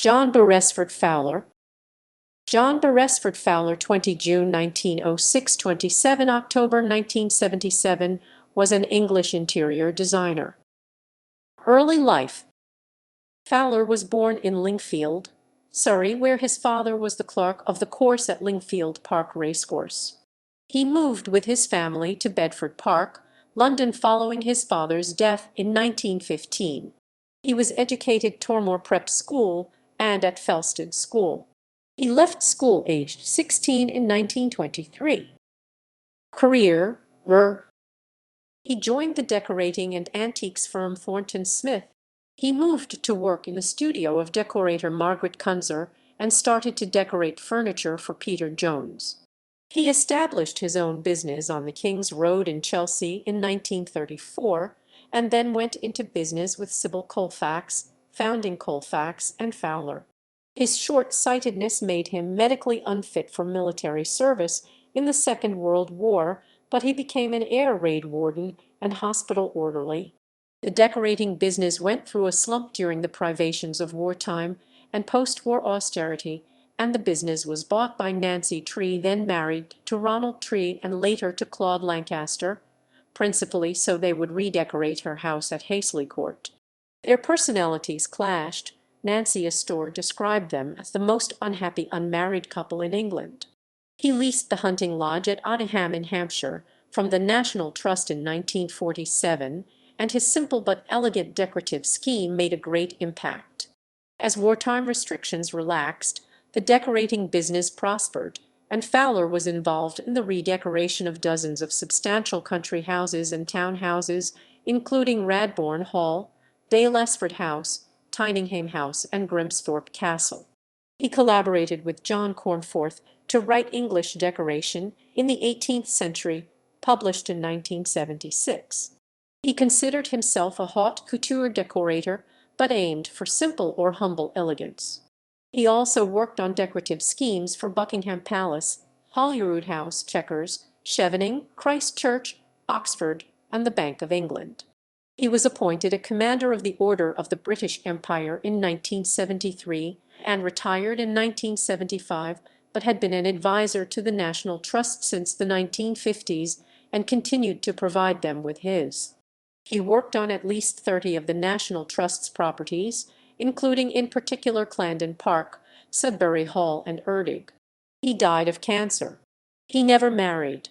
John Beresford Fowler. John Beresford Fowler, 20 June 1906 – 27 October 1977, was an English interior designer. Early life. Fowler was born in Lingfield, Surrey, where his father was the clerk of the course at Lingfield Park Racecourse. He moved with his family to Bedford Park, London, following his father's death in 1915. He was educated at Tormore Prep School and at Felsted School. He left school aged 16 in 1923. Career. He joined the decorating and antiques firm Thornton Smith. He moved to work in the studio of decorator Margaret Kunzer and started to decorate furniture for Peter Jones. He established his own business on the King's Road in Chelsea in 1934, and then went into business with Sybil Colfax, founding Colfax and Fowler. His short-sightedness made him medically unfit for military service in the Second World War, but he became an air raid warden and hospital orderly. The decorating business went through a slump during the privations of wartime and post-war austerity, and the business was bought by Nancy Tree, then married to Ronald Tree and later to Claude Lancaster, principally so they would redecorate her house at Hasely Court. Their personalities clashed. Nancy Astor described them as the most unhappy unmarried couple in England. He leased the hunting lodge at Odiham in Hampshire from the National Trust in 1947, and his simple but elegant decorative scheme made a great impact. As wartime restrictions relaxed, the decorating business prospered, and Fowler was involved in the redecoration of dozens of substantial country houses and townhouses, including Radbourne Hall, Daylesford House, Tyningham House, and Grimsthorpe Castle. He collaborated with John Cornforth to write English Decoration in the 18th Century, published in 1976. He considered himself a haute couture decorator, but aimed for simple or humble elegance. He also worked on decorative schemes for Buckingham Palace, Holyrood House, Chequers, Chevening, Christ Church, Oxford, and the Bank of England. He was appointed a Commander of the Order of the British Empire in 1973 and retired in 1975, but had been an advisor to the National Trust since the 1950s and continued to provide them with his. He worked on at least 30 of the National Trust's properties, including in particular Clarendon Park, Sudbury Hall, and Erdig. He died of cancer. He never married.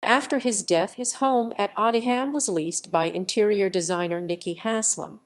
After his death, his home at Odiham was leased by interior designer Nicky Haslam.